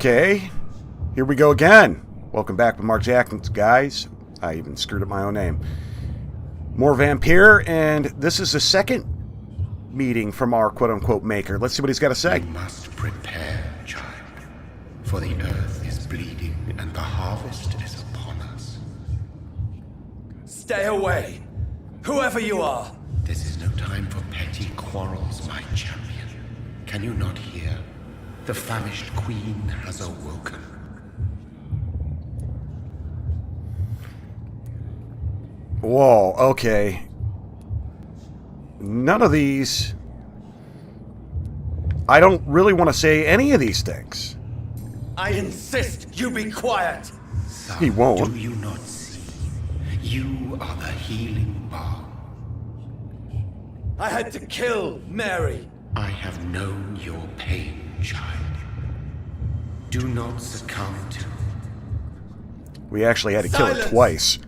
Okay, here we go again. Welcome back with Mark Jackson, guys. I even screwed up my own name. More Vampyr, and this is the second meeting from our quote-unquote maker. Let's see what he's got to say. We must prepare, child, for the earth is bleeding and the harvest is upon us. Stay away, whoever you are. This is no time for petty quarrels, my champion. Can you not hear? The famished queen has awoken. Whoa, okay. None of these... I don't really want to say any of these things. I insist you be quiet. Son, He won't. Do you not see? You are the healing balm. I had to kill Mary. I have known your pain, child. Do not succumb to... We actually had to kill her Silence! twice.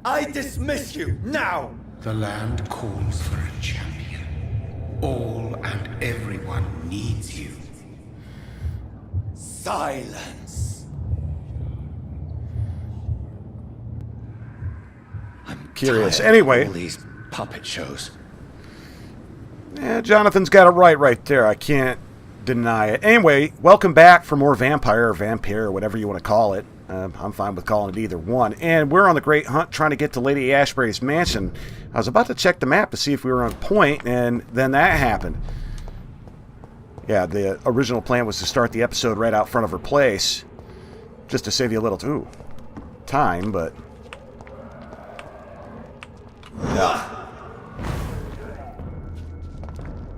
I dismiss you now. The land calls for a champion. All and everyone needs you. Silence. I'm Curious. tired of Anyway. all these puppet shows. Yeah, Jonathan's got it right there. I can't deny it. Anyway, welcome back for more Vampyr, whatever you want to call it. I'm fine with calling it either one. And we're on the great hunt trying to get to Lady Ashbury's mansion. I was about to check the map to see if we were on point, and then that happened. Yeah, the original plan was to start the episode right out front of her place, just to save you a little time, but...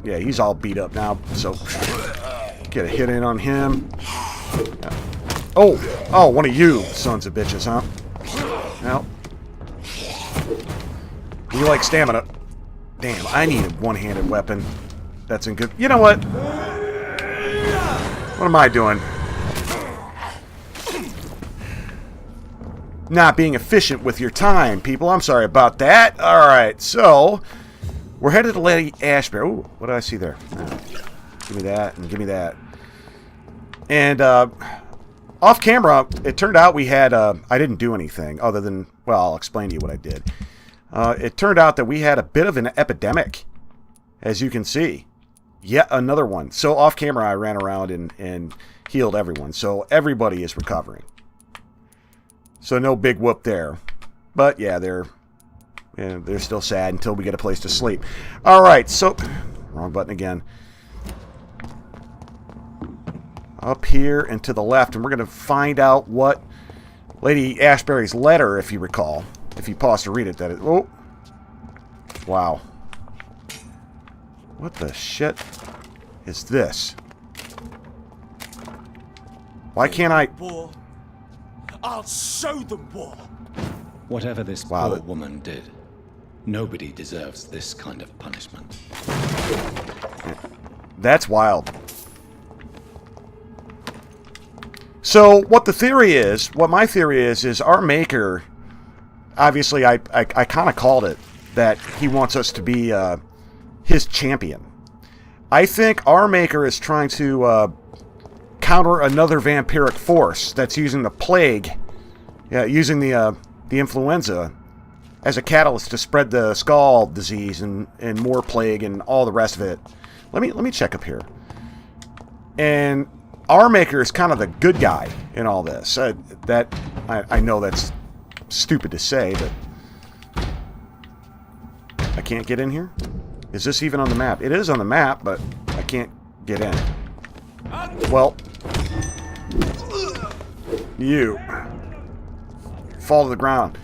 Yeah, he's all beat up now, so get a hit in on him. Oh, one of you sons of bitches, huh? Well, you like stamina. Damn, I need a one-handed weapon. That's in good... You know what? What am I doing? Not being efficient with your time, people. I'm sorry about that. Alright, so... We're headed to Lady Ashbury. Ooh, what did I see there? Give me that, and give me that. And, off camera, it turned out we had, I didn't do anything other than, well, I'll explain to you what I did. It turned out that we had a bit of an epidemic, as you can see. Yet another one. So off camera, I ran around and healed everyone. So everybody is recovering. So no big whoop there. But yeah, they're still sad until we get a place to sleep. Alright, so... Wrong button again. Up here and to the left, and we're going to find out what Lady Ashbury's letter, if you recall. If you pause to read it, that is... Oh! Wow. What the shit is this? Why can't I... War. I'll show them war. Whatever this Wow, poor woman did, nobody deserves this kind of punishment. That's wild. So, what the theory is, what my theory is our maker, obviously I kind of called it, that he wants us to be his champion. I think our maker is trying to counter another vampiric force that's using the plague, using the influenza as a catalyst to spread the skull disease and more plague and all the rest of it. Let me check up here. And our maker is kind of the good guy in all this. I know that's stupid to say, but I can't get in here? Is this even on the map? It is on the map, but I can't get in. Well, you fall to the ground.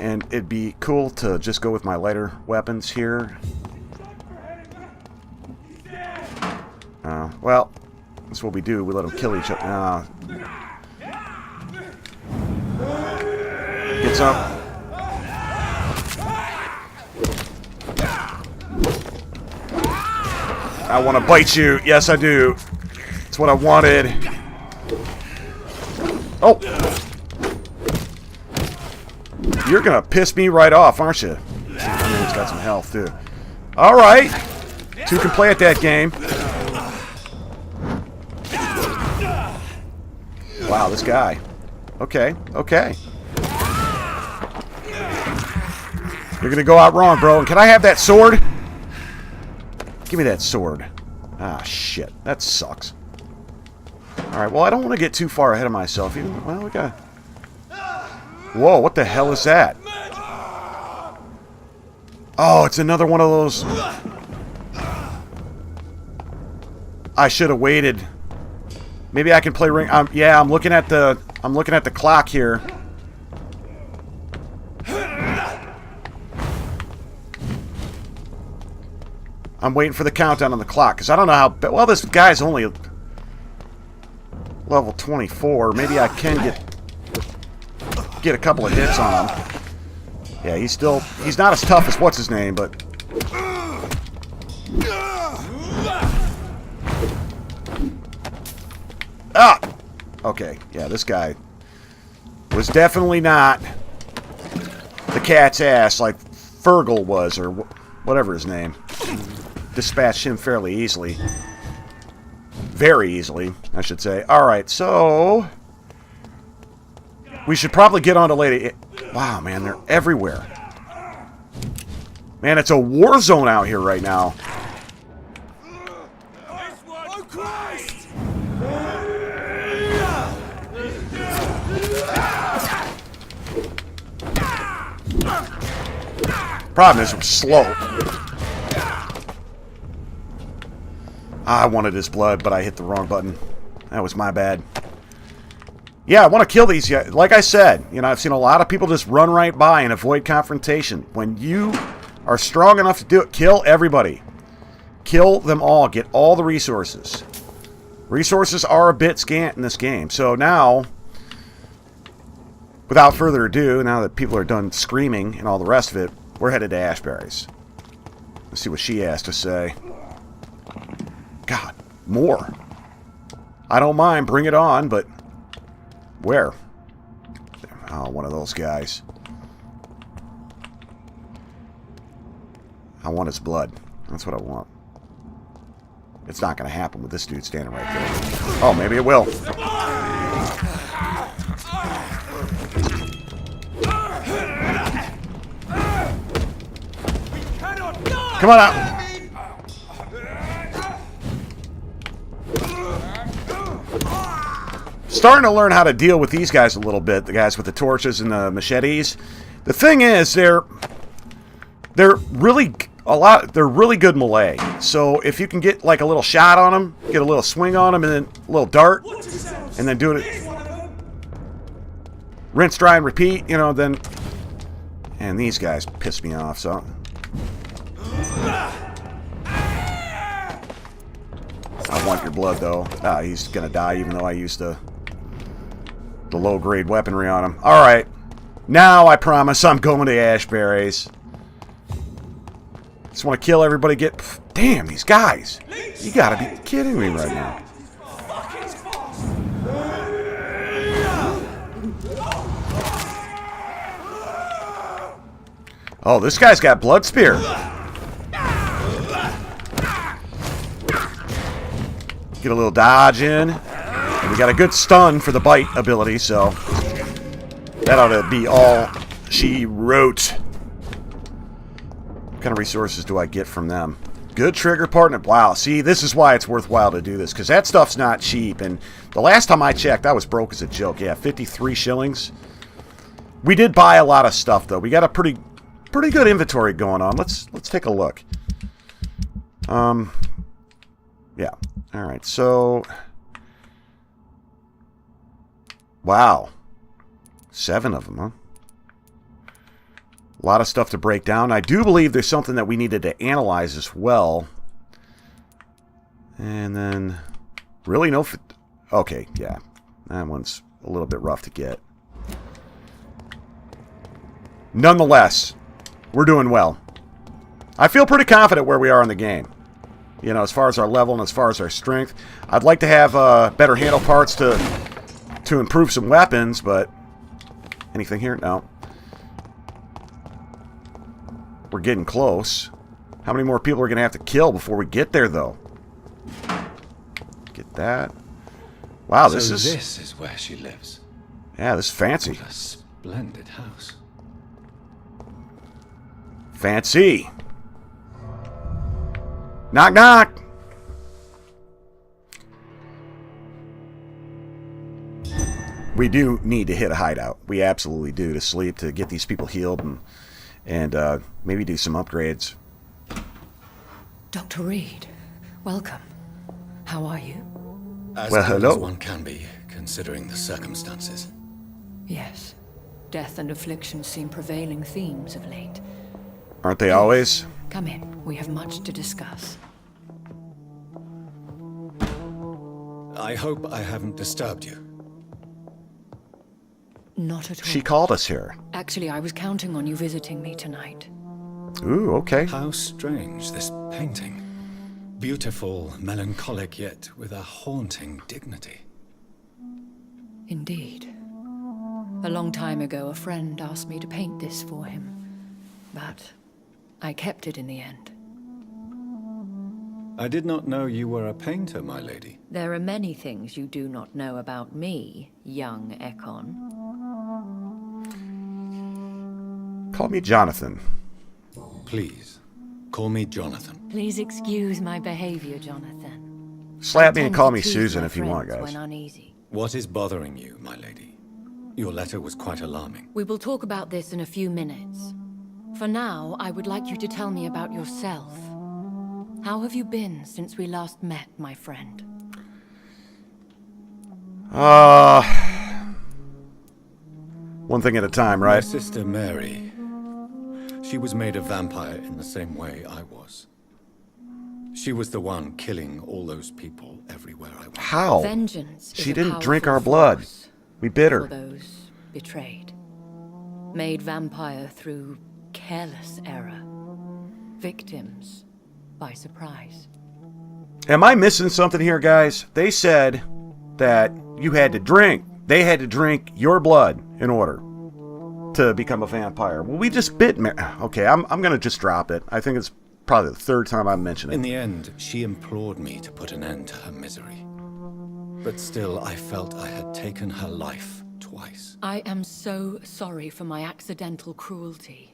And it'd be cool to just go with my lighter weapons here. Well, that's what we do. We let them kill each other. Get some. I want to bite you. Yes, I do. That's what I wanted. Oh! You're gonna piss me right off, aren't you? I mean, he's got some health, too. Alright! Two can play at that game. Wow, this guy. Okay, okay. You're gonna go out wrong, bro. And can I have that sword? Give me that sword. Ah, shit. That sucks. Alright, well, I don't want to get too far ahead of myself. Well, we got... Whoa, what the hell is that? Oh, it's another one of those... I should have waited. Maybe I can play ring... yeah, I'm looking at the clock here. I'm waiting for the countdown on the clock, because I don't know how... Well, this guy's only level 24. Maybe I can get a couple of hits on him. Yeah, he's not as tough as what's-his-name, but... Ah! Okay, yeah, this guy was definitely not the cat's ass like Fergal was, or whatever his name. Dispatched him fairly easily. Very easily, I should say. Alright, so... we should probably get on to Lady... Wow, man, they're everywhere. Man, it's a war zone out here right now. Problem is, I'm slow. I wanted his blood, but I hit the wrong button. That was my bad. Yeah, I want to kill these guys. Like I said, you know, I've seen a lot of people just run right by and avoid confrontation. When you are strong enough to do it, kill everybody. Kill them all. Get all the resources. Resources are a bit scant in this game. So now, without further ado, now that people are done screaming and all the rest of it, we're headed to Ashbury's. Let's see what she has to say. God, more. I don't mind, bring it on, but where? Oh, one of those guys. I want his blood. That's what I want. It's not going to happen with this dude standing right there. Oh, maybe it will. Come on out. Starting to learn how to deal with these guys a little bit, the guys with the torches and the machetes. The thing is, they're really good melee. So if you can get like a little shot on them, get a little swing on them, and then a little dart, and then do it, rinse, dry, and repeat, you know, then. And these guys piss me off. So I want your blood though. Ah, he's gonna die even though I used the low-grade weaponry on him. Alright. Now I promise I'm going to Ashbury's. Just want to kill everybody, get... Damn, these guys! You gotta be kidding me right now. Oh, this guy's got blood spear. Get a little dodge in. And we got a good stun for the bite ability, so that ought to be all she wrote. What kind of resources do I get from them? Good trigger partner. Wow, see, this is why it's worthwhile to do this, because that stuff's not cheap. And the last time I checked, I was broke as a joke. Yeah, 53 shillings. We did buy a lot of stuff, though. We got a pretty good inventory going on. Let's take a look. Yeah. All right, so... Wow. 7 of them, huh? A lot of stuff to break down. I do believe there's something that we needed to analyze as well. And then... Really no... Okay, yeah. That one's a little bit rough to get. Nonetheless, we're doing well. I feel pretty confident where we are in the game. You know, as far as our level and as far as our strength. I'd like to have better handle parts to improve some weapons, but... Anything here? No. We're getting close. How many more people are going to have to kill before we get there, though? Get that. Wow, So this is... this is where she lives. Yeah, this is fancy. What a splendid house. Fancy. Knock, knock. We do need to hit a hideout. We absolutely do, to sleep, to get these people healed, and maybe do some upgrades. Dr. Reed, welcome. How are you? As Well, good hello. as one can be, considering the circumstances. Yes. Death and affliction seem prevailing themes of late. Aren't they always? Come in. We have much to discuss. I hope I haven't disturbed you. Not at all. She called us here. Actually, I was counting on you visiting me tonight. Ooh, okay. How strange, this painting. Beautiful, melancholic, yet with a haunting dignity. Indeed. A long time ago, a friend asked me to paint this for him. But I kept it in the end. I did not know you were a painter, my lady. There are many things you do not know about me, young Ekon. Call me Jonathan. Please, call me Jonathan. Please excuse my behavior, Jonathan. Slap I me and tend call to me tease Susan my if you want, friends guys. when uneasy. What is bothering you, my lady? Your letter was quite alarming. We will talk about this in a few minutes. For now, I would like you to tell me about yourself. How have you been since we last met, my friend? One thing at a time, My right? sister Mary, she was made a vampire in the same way I was. She was the one killing all those people everywhere I went. How? Vengeance is She a didn't drink powerful our blood. force We bit for her. those betrayed. Made vampire through careless error. Victims by surprise. Am I missing something here, guys? They said that you had to drink. They had to drink your blood in order to become a vampire. Well, we just bit Mary. Okay, I'm going to just drop it. I think it's probably the third time I'm mentioning In it. the end, she implored me to put an end to her misery. But still, I felt I had taken her life twice. I am so sorry for my accidental cruelty.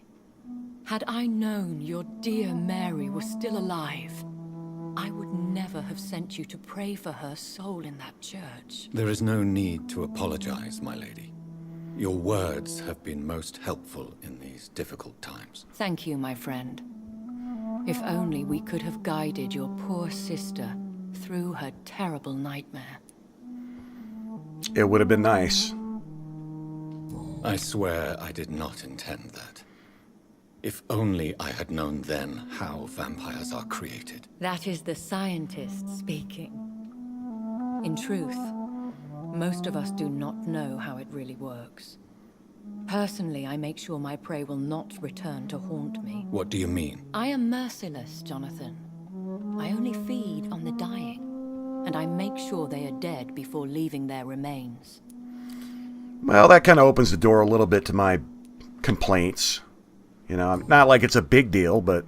Had I known your dear Mary was still alive, I would never have sent you to pray for her soul in that church. There is no need to apologize, my lady. Your words have been most helpful in these difficult times. Thank you, my friend. If only we could have guided your poor sister through her terrible nightmare. It would have been nice. I swear I did not intend that. If only I had known then how vampires are created. That is the scientist speaking. In truth, most of us do not know how it really works. Personally, I make sure my prey will not return to haunt me. What do you mean? I am merciless, Jonathan. I only feed on the dying, and I make sure they are dead before leaving their remains. Well, that kind of opens the door a little bit to my complaints. You know, not like it's a big deal, but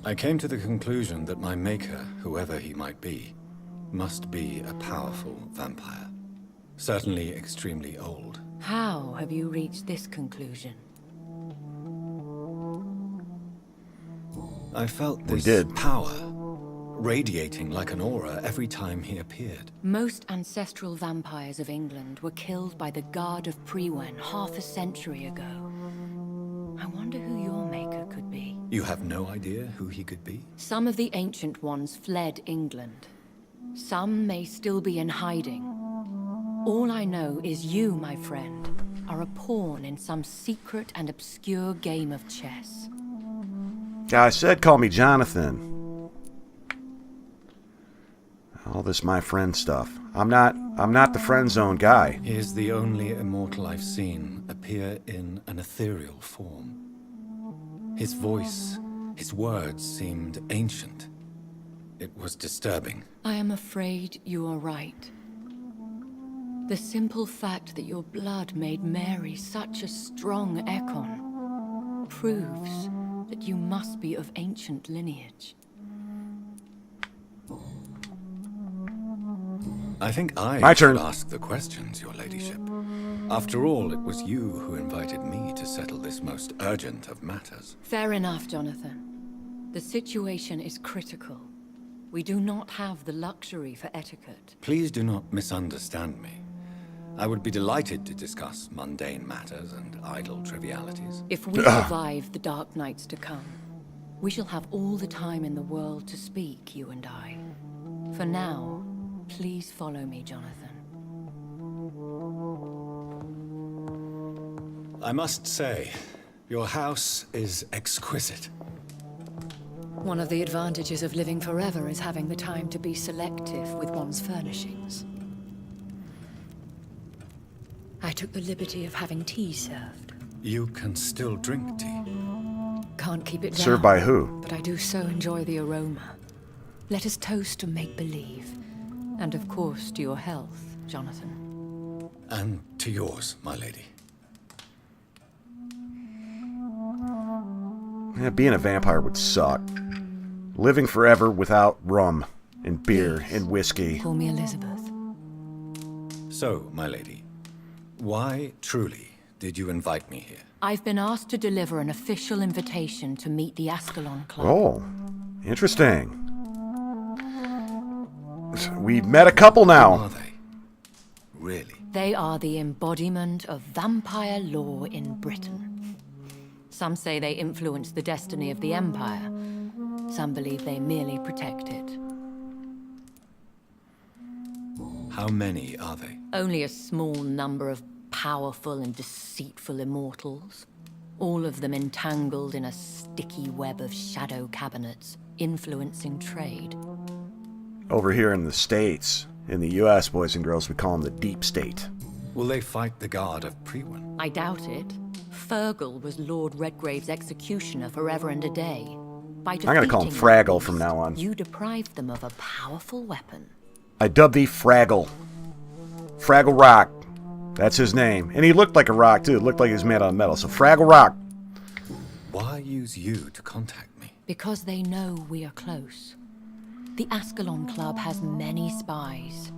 I came to the conclusion that my maker, whoever he might be, must be a powerful vampire. Certainly extremely old. How have you reached this conclusion? I felt We this did. power radiating like an aura every time he appeared. Most ancestral vampires of England were killed by the Guard of Prewen half a century ago. I wonder who your maker could be. You have no idea who he could be? Some of the ancient ones fled England. Some may still be in hiding. All I know is you, my friend, are a pawn in some secret and obscure game of chess. I said call me Jonathan. All this my friend stuff. I'm not the friend zone guy. He is the only immortal I've seen appear in an ethereal form. His voice, his words seemed ancient. It was disturbing. I am afraid you are right. The simple fact that your blood made Mary such a strong Ekon proves that you must be of ancient lineage. I think I My should turn. ask the questions, your ladyship. After all, it was you who invited me to settle this most urgent of matters. Fair enough, Jonathan. The situation is critical. We do not have the luxury for etiquette. Please do not misunderstand me. I would be delighted to discuss mundane matters and idle trivialities. If we survive the dark nights to come, we shall have all the time in the world to speak, you and I. For now, please follow me, Jonathan. I must say, your house is exquisite. One of the advantages of living forever is having the time to be selective with one's furnishings. I took the liberty of having tea served. You can still drink tea. Can't keep it down. Served by who? But I do so enjoy the aroma. Let us toast to make-believe. And of course to your health, Jonathan. And to yours, my lady. Yeah, being a vampire would suck. Living forever without rum and beer and whiskey. Call me Elizabeth. So, my lady, why truly did you invite me here? I've been asked to deliver an official invitation to meet the Ascalon Club. Oh, interesting. We've met a couple Who are now. they? Really? They are the embodiment of vampire law in Britain. Some say they influence the destiny of the Empire. Some believe they merely protect it. How many are they? Only a small number of powerful and deceitful immortals. All of them entangled in a sticky web of shadow cabinets, influencing trade. Over here in the States, in the U.S., boys and girls, we call them the Deep State. Will they fight the guard of Priwen? I doubt it. Fergal was Lord Redgrave's executioner forever and a day. By I'm gonna call him defeating Fraggle them, from now on. You deprived them of a powerful weapon. I dub thee Fraggle. Fraggle Rock. That's his name. And he looked like a rock, too. It looked like he was made out of metal. So Fraggle Rock. Why use you to contact me? Because they know we are close. The Ascalon Club has many spies.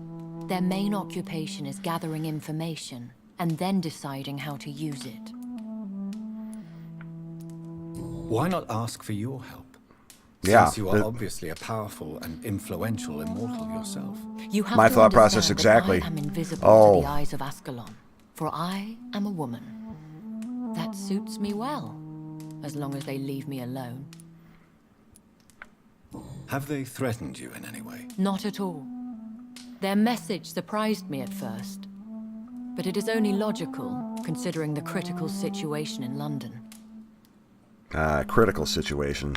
Their main occupation is gathering information and then deciding how to use it. Why not ask for your help? Yeah, Since you are obviously a powerful and influential immortal yourself. You have My to thought process understand exactly. that I am invisible Oh. to the eyes of Ascalon, for I am a woman. That suits me well, as long as they leave me alone. Have they threatened you in any way? Not at all. Their message surprised me at first, but it is only logical, considering the critical situation in London. Critical situation.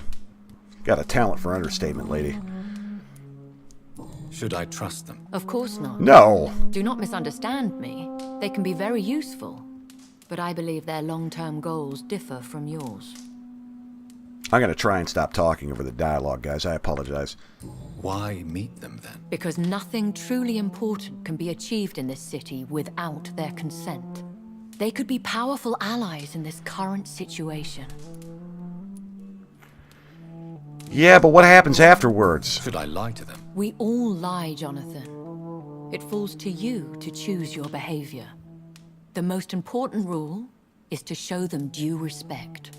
Got a talent for understatement, lady. Should I trust them? Of course not. No. Do not misunderstand me. They can be very useful, but I believe their long-term goals differ from yours. I'm going to try and stop talking over the dialogue, guys. I apologize. Why meet them then? Because nothing truly important can be achieved in this city without their consent. They could be powerful allies in this current situation. Yeah, but what happens afterwards? Should I lie to them? We all lie, Jonathan. It falls to you to choose your behavior. The most important rule is to show them due respect.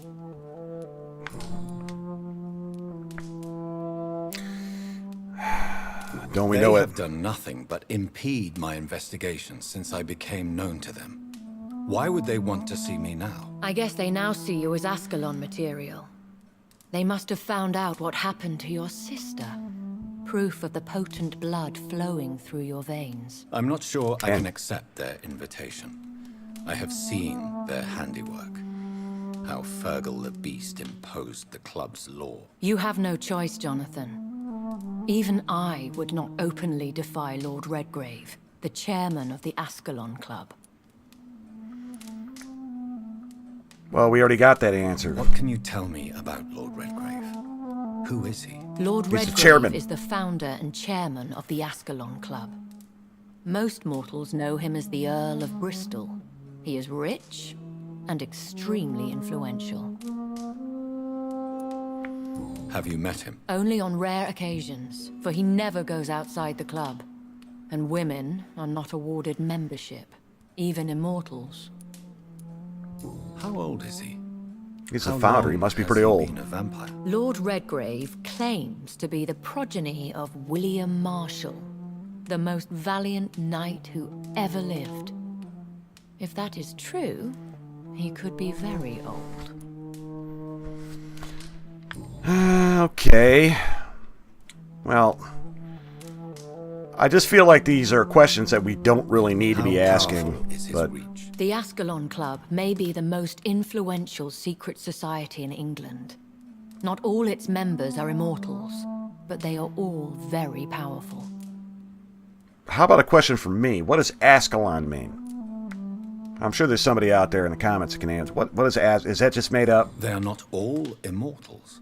Don't we They know it? have done nothing but impede my investigation since I became known to them. Why would they want to see me now? I guess they now see you as Ascalon material. They must have found out what happened to your sister. Proof of the potent blood flowing through your veins. I'm not sure I can accept their invitation. I have seen their handiwork. How Fergal the Beast imposed the club's law. You have no choice, Jonathan. Even I would not openly defy Lord Redgrave, the chairman of the Ascalon Club. Well, we already got that answer. What can you tell me about Lord Redgrave? Who is he? Lord He's the Redgrave chairman. is the founder and chairman of the Ascalon Club. Most mortals know him as the Earl of Bristol. He is rich and extremely influential. Have you met him? Only on rare occasions, for he never goes outside the club. and women are not awarded membership, even immortals. How old is he? He's How the founder. long He must be has pretty he old. been a vampire? Lord Redgrave claims to be the progeny of William Marshall, the most valiant knight who ever lived. If that is true, he could be very old. Okay. Well, I just feel like these are questions that we don't really need to be How asking. powerful is his But reach? The Ascalon Club may be the most influential secret society in England. Not all its members are immortals, but they are all very powerful. how about a question from me? What does Ascalon mean? I'm sure there's somebody out there in the comments that can answer. What is that just made up? They are not all immortals.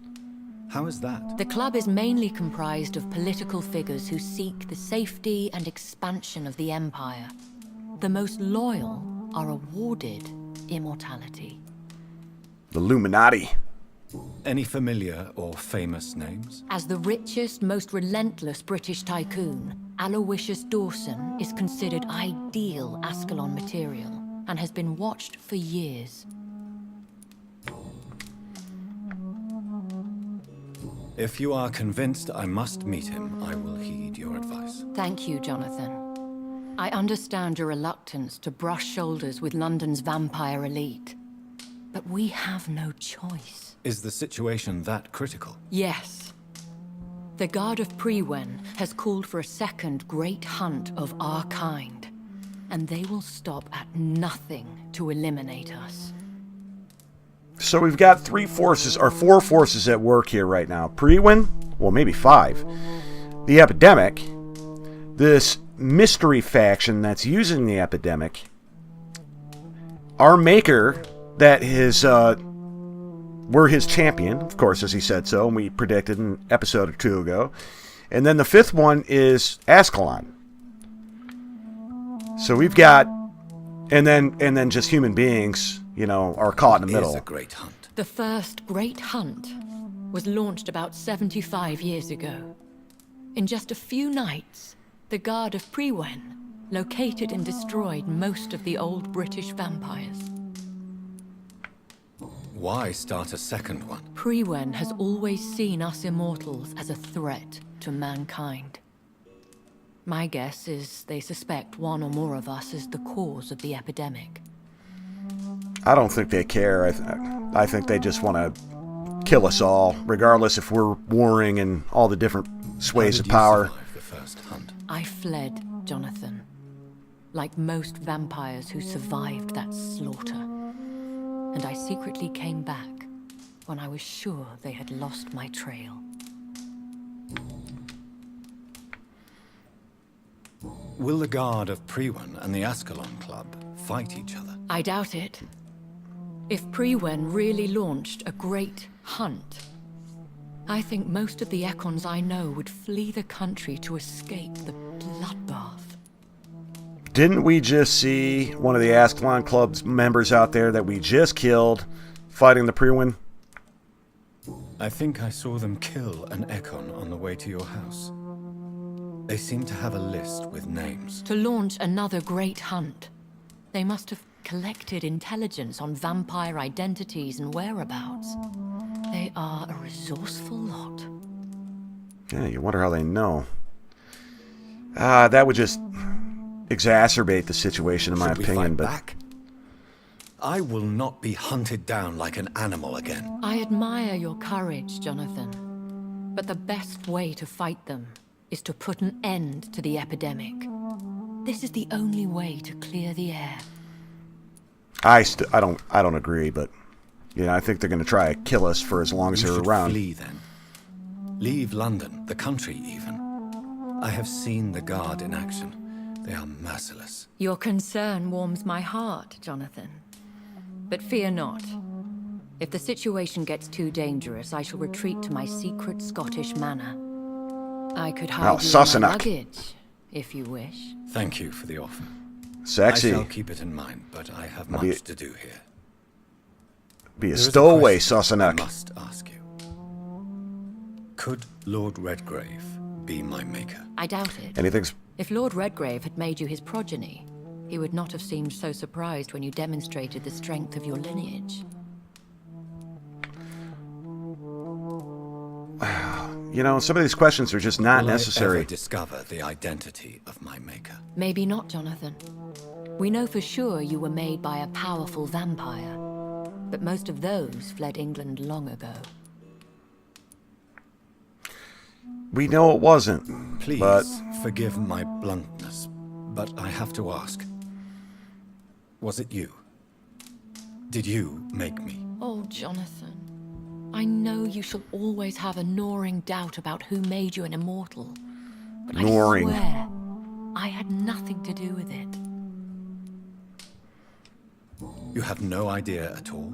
How is that? The club is mainly comprised of political figures who seek the safety and expansion of the Empire. The most loyal are awarded immortality. The Illuminati. Any familiar or famous names? As the richest, most relentless British tycoon, Aloysius Dawson is considered ideal Ascalon material and has been watched for years. If you are convinced I must meet him, I will heed your advice. Thank you, Jonathan. I understand your reluctance to brush shoulders with London's vampire elite. But we have no choice. Is the situation that critical? Yes. The Guard of Prewen has called for a second great hunt of our kind. And they will stop at nothing to eliminate us. So we've got four forces at work here right now. Prewen, well, maybe 5. The Epidemic, this mystery faction that's using the Epidemic, our Maker, that we're his champion, of course, as he said so, and we predicted an episode or 2 ago. And then the 5th one is Ascalon. So we've got, and then just human beings, are caught in the middle. It is a great hunt. The first great hunt was launched about 75 years ago. In just a few nights, the Guard of Prewen located and destroyed most of the old British vampires. Why start a second one? Prewen has always seen us immortals as a threat to mankind. My guess is they suspect one or more of us is the cause of the epidemic. I don't think they care. I think they just want to kill us all, regardless if we're warring in all the different sways How of did power. you survive the first hunt? I fled, Jonathan. Like most vampires who survived that slaughter. And I secretly came back when I was sure they had lost my trail. Will the Guard of Prewen and the Ascalon Club fight each other? I doubt it. If Prewen really launched a great hunt, I think most of the Ekons I know would flee the country to escape the bloodbath. Didn't we just see one of the Ascalon Club's members out there that we just killed fighting the Prewen? I think I saw them kill an Ekon on the way to your house. They seem to have a list with names. To launch another great hunt, they must have collected intelligence on vampire identities and whereabouts. They are a resourceful lot. Yeah, you wonder how they know. That would just exacerbate the situation, in my Should we opinion. fight But back? I will not be hunted down like an animal again. I admire your courage, Jonathan. But the best way to fight them is to put an end to the epidemic. This is the only way to clear the air. I don't agree. But I think they're going to try to kill us for as long as You they're should around. flee then. Leave London, the country even. I have seen the Guard in action. They are merciless. Your concern warms my heart, Jonathan. But fear not. If the situation gets too dangerous, I shall retreat to my secret Scottish manor. I could hide you in my Sassenach. luggage, if you wish. Thank you for the offer. Sexy. I shall keep it in mind, but I have I'll be- much to do here. Be a There is a stowaway, question I Sassenach. must ask you. Could Lord Redgrave be my maker. I doubt it. Anything's... If Lord Redgrave had made you his progeny, he would not have seemed so surprised when you demonstrated the strength of your lineage. You know, some of these questions are just not Will necessary. I ever discover the identity of my maker? Maybe not, Jonathan. We know for sure you were made by a powerful vampire, but most of those fled England long ago. We know it wasn't. Please But forgive my bluntness, but I have to ask. Was it you? Did you make me? Oh, Jonathan. I know you shall always have a gnawing doubt about who made you an immortal. But Gnawing. I swear, I had nothing to do with it. You have no idea at all?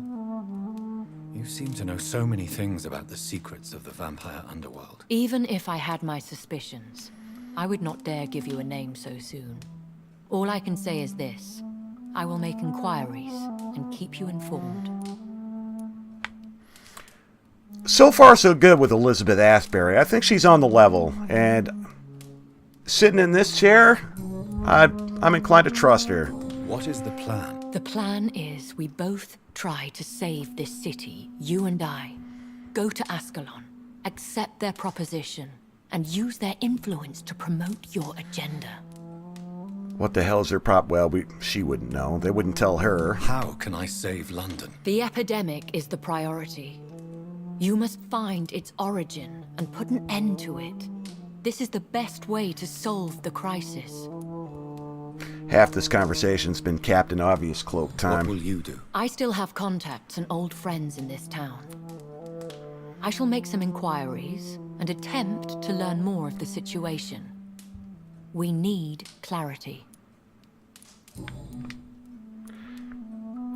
You seem to know so many things about the secrets of the vampire underworld. Even if I had my suspicions, I would not dare give you a name so soon. All I can say is this. I will make inquiries and keep you informed. so far so good with Elizabeth Asbury. I think she's on the level. And sitting in this chair, I'm inclined to trust her. What is the plan? The plan is we both try to save this city, you and I. Go to Ascalon, accept their proposition, and use their influence to promote your agenda. What the hell is her prop? Well, she wouldn't know. They wouldn't tell her. How can I save London? The epidemic is the priority. You must find its origin and put an end to it. This is the best way to solve the crisis. Half this conversation's been Captain Obvious Cloak What time. will you do? I still have contacts and old friends in this town. I shall make some inquiries and attempt to learn more of the situation. We need clarity.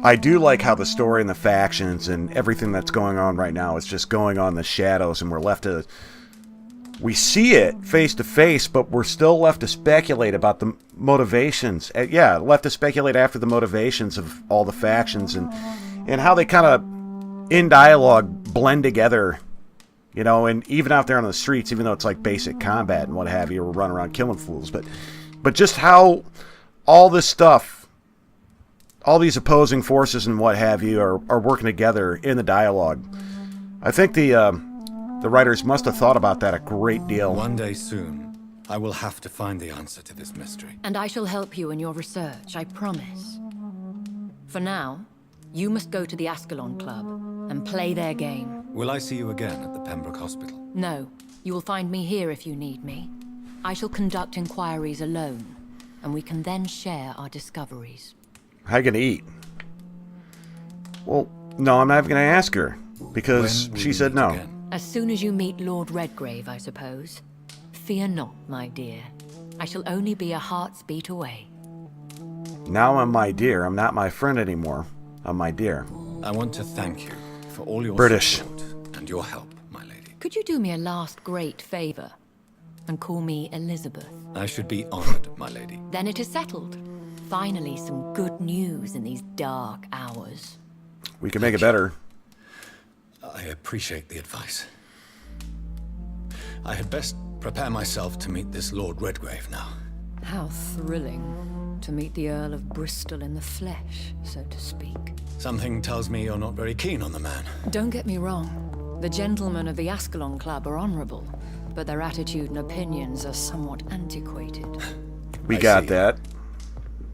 I do like how the story and the factions and everything that's going on right now is just going on in the shadows, and we're left to... We see it face to face, but we're still left to speculate about the motivations. Yeah, left to speculate after the motivations of all the factions and how they kind of, in dialogue, blend together. You know, and even out there on the streets, even though it's like basic combat and what have you, we're running around killing fools. But just how all this stuff, all these opposing forces and what have you are working together in the dialogue. I think the writers must have thought about that a great deal. One day soon, I will have to find the answer to this mystery. And I shall help you in your research, I promise. For now, you must go to the Ascalon Club and play their game. Will I see you again at the Pembroke Hospital? No, you will find me here if you need me. I shall conduct inquiries alone, and we can then share our discoveries. How you gonna eat? Well, no, I'm not even gonna ask her because When will she we said meet no. again? As soon as you meet Lord Redgrave, I suppose. Fear not, my dear. I shall only be a heart's beat away. Now I'm my dear. I'm not my friend anymore. I'm my dear. I want to thank you for all your British. support and your help, my lady. Could you do me a last great favor and call me Elizabeth? I should be honored, my lady. Then it is settled. Finally, some good news in these dark hours. We can make it better. I appreciate the advice. I had best prepare myself to meet this Lord Redgrave now. How thrilling to meet the Earl of Bristol in the flesh, so to speak. Something tells me you're not very keen on the man. Don't get me wrong. The gentlemen of the Ascalon Club are honorable, but their attitude and opinions are somewhat antiquated. We I got see. that.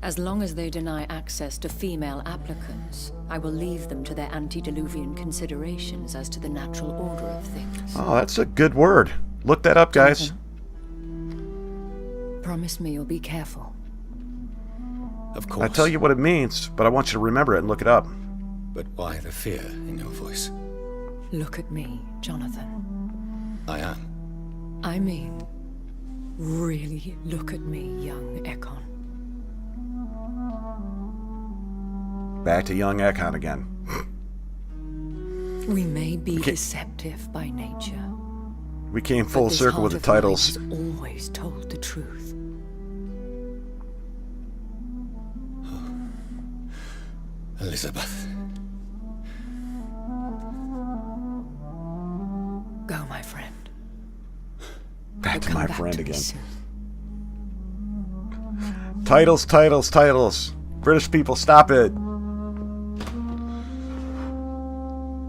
As long as they deny access to female applicants, I will leave them to their antediluvian considerations as to the natural order of things. Oh, that's a good word. Look that up, guys. Promise me you'll be careful. Of course. I tell you what it means, but I want you to remember it and look it up. But why the fear in your voice? Look at me, Jonathan. I am. I mean, really look at me, young Ekon. Back to young Ekon again. We may be deceptive by nature. We came but full this circle with the heart of mine titles. has always told the truth. Elizabeth. Go, my friend. Back But to come my back friend again. Titles, titles, titles. British people, stop it.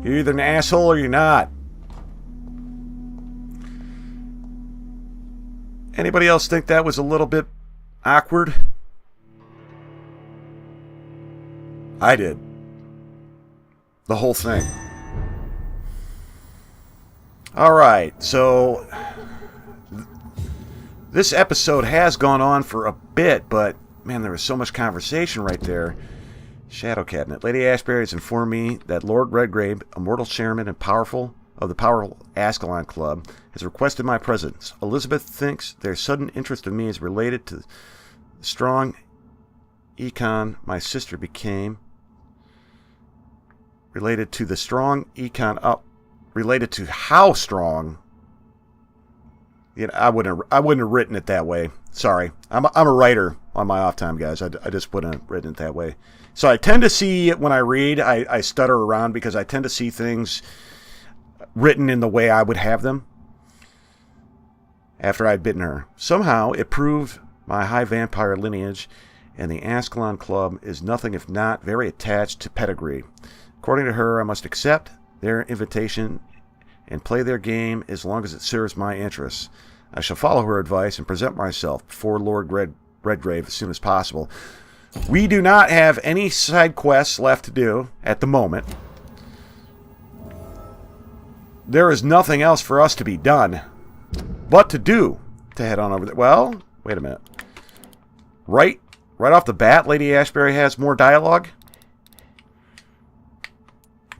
You're either an asshole or you're not. Anybody else think that was a little bit awkward? I did. The whole thing. Alright, so this episode has gone on for a bit, but man, there was so much conversation right there. Shadow Cabinet. Lady Ashbury has informed me that Lord Redgrave, immortal chairman and powerful of the powerful Ascalon Club, has requested my presence. Elizabeth thinks their sudden interest in me is related to the strong econ my sister became. Related to the strong econ up. Related to how strong. You know, I wouldn't have written it that way. Sorry, I'm a writer on my off time, guys. I just wouldn't have written it that way. So I tend to see when I read, I stutter around because I tend to see things written in the way I would have them after I'd bitten her. Somehow it proved my high vampire lineage, and the Ascalon Club is nothing if not very attached to pedigree. According to her, I must accept their invitation and play their game as long as it serves my interests. I shall follow her advice and present myself before Lord Redgrave as soon as possible. We do not have any side quests left to do at the moment. There is nothing else for us to be done but to head on over there. Well, wait a minute. Right off the bat, Lady Ashbury has more dialogue.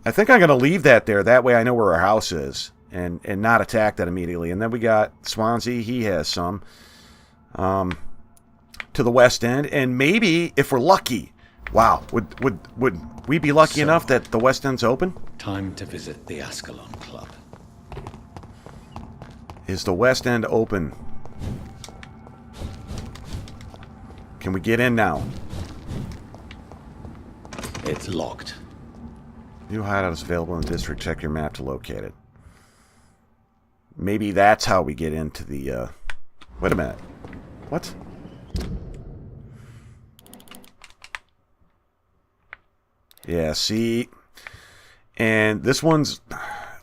I think I'm going to leave that there. That way I know where our house is and not attack that immediately. And then we got Swansea. He has some. To the west end. And maybe, if we're lucky, wow, would we be lucky enough that the west end's open? Time to visit the Ascalon Club. Is the west end open? Can we get in now? It's locked. New hideout is available in the district. Check your map to locate it. Maybe that's how we get into the, Wait a minute. What? Yeah, see? And this one's...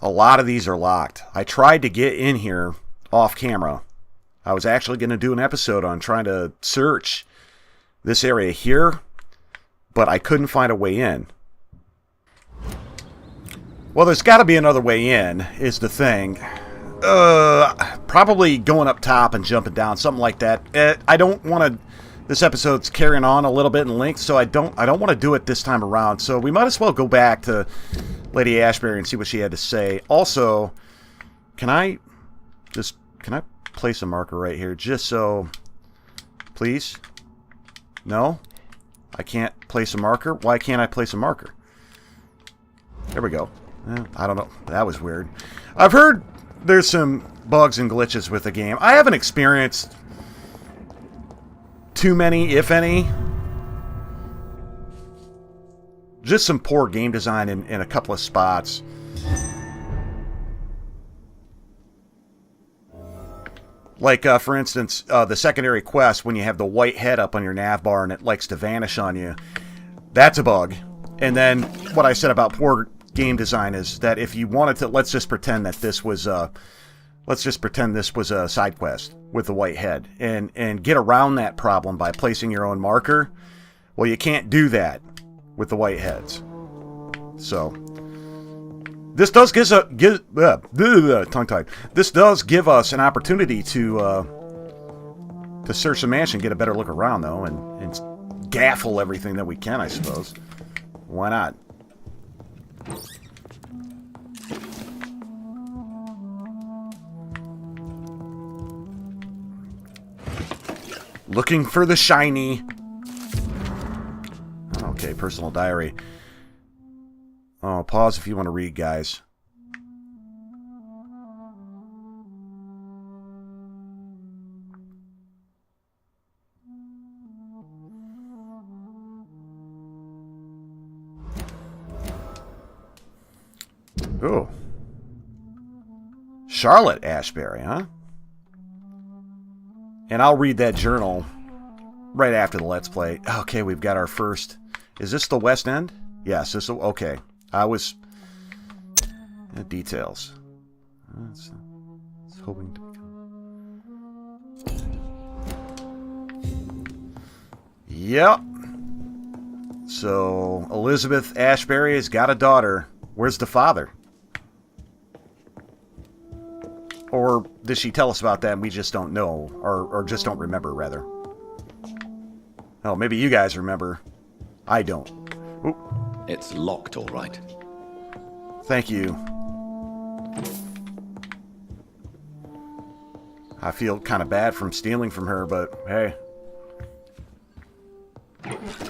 A lot of these are locked. I tried to get in here off camera. I was actually going to do an episode on trying to search this area here, but I couldn't find a way in. Well, there's got to be another way in, is the thing. Probably going up top and jumping down, something like that. I don't want to... This episode's carrying on a little bit in length, so I don't want to do it this time around. So we might as well go back to Lady Ashbury and see what she had to say. Also, can I place a marker right here just so... Please? No? I can't place a marker? Why can't I place a marker? There we go. I don't know. That was weird. I've heard there's some bugs and glitches with the game. I haven't experienced too many, if any. Just some poor game design in a couple of spots. Like, for instance, the secondary quest, when you have the white head up on your nav bar and it likes to vanish on you. That's a bug. And then what I said about poor game design is that if you wanted to, let's just pretend this was a side quest with the white head and get around that problem by placing your own marker. Well, you can't do that with the white heads. So this does tongue-tied. This does give us an opportunity to search the mansion, get a better look around though, and gaffle everything that we can, I suppose. Why not? Looking for the shiny. Okay, personal diary. Oh, pause if you want to read, guys. Oh. Charlotte Ashbury, huh? And I'll read that journal right after the Let's Play. Okay, we've got our first... Is this the West End? Yes, this... Okay. I was... details. It's hoping to become... Yep. So, Elizabeth Ashbury has got a daughter. Where's the father? Or did she tell us about that and we just don't know? Or just don't remember, rather. Oh, maybe you guys remember. I don't. Oop. It's locked, all right. Thank you. I feel kind of bad from stealing from her, but hey.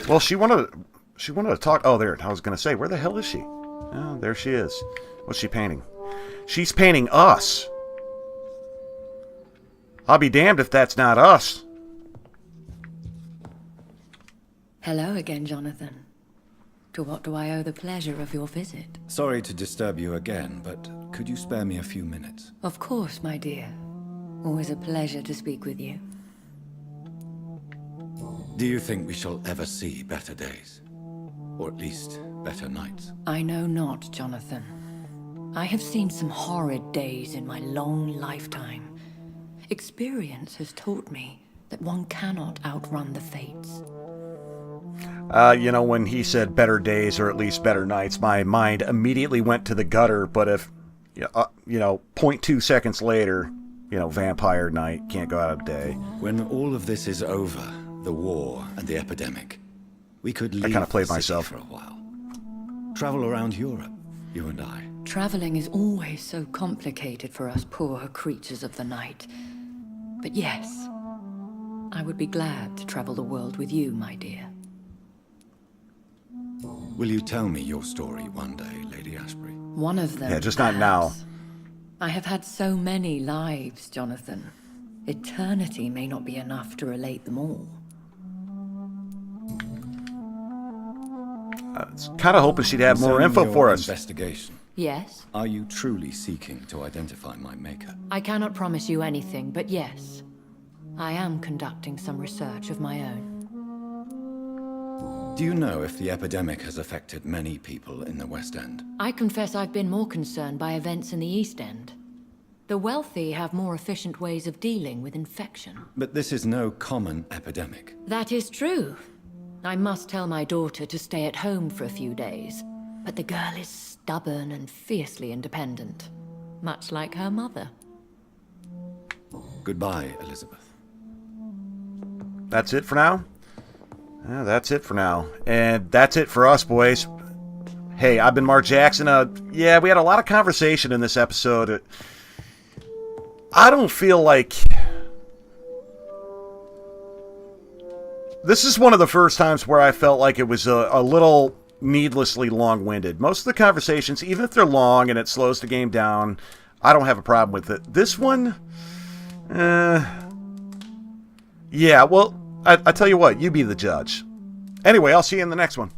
Well, she wanted to talk. Oh, there. I was going to say, where the hell is she? Oh, there she is. What's she painting? She's painting us. I'll be damned if that's not us. Hello again, Jonathan. To what do I owe the pleasure of your visit? Sorry to disturb you again, but could you spare me a few minutes? Of course, my dear. Always a pleasure to speak with you. Do you think we shall ever see better days? Or at least, better nights? I know not, Jonathan. I have seen some horrid days in my long lifetime. Experience has taught me that one cannot outrun the fates. You know, when he said better days or at least better nights, my mind immediately went to the gutter, but if, you know, 0.2 seconds later, you know, vampire night, can't go out a day. When all of this is over, the war and the epidemic, we could leave I kind of played the city myself for a while. Travel around Europe, you and I. Traveling is always so complicated for us poor creatures of the night. But yes, I would be glad to travel the world with you, my dear. Will you tell me your story one day, Lady Ashbury? One of them, Yeah, just not now. perhaps. I have had so many lives, Jonathan. Eternity may not be enough to relate them all. I was kind of hoping she'd have more Concerning info your for us. Investigation. Yes? Are you truly seeking to identify my maker? I cannot promise you anything, but yes. I am conducting some research of my own. Do you know if the epidemic has affected many people in the West End? I confess I've been more concerned by events in the East End. The wealthy have more efficient ways of dealing with infection. But this is no common epidemic. That is true. I must tell my daughter to stay at home for a few days. But the girl is stubborn and fiercely independent. Much like her mother. Goodbye, Elizabeth. That's it for now? Yeah, that's it for now. And that's it for us, boys. Hey, I've been Mark Jackson. Yeah, we had a lot of conversation in this episode. I don't feel like... This is one of the first times where I felt like it was a little needlessly long-winded. Most of the conversations, even if they're long and it slows the game down, I don't have a problem with it. This one... yeah, well... I tell you what, you be the judge. Anyway, I'll see you in the next one.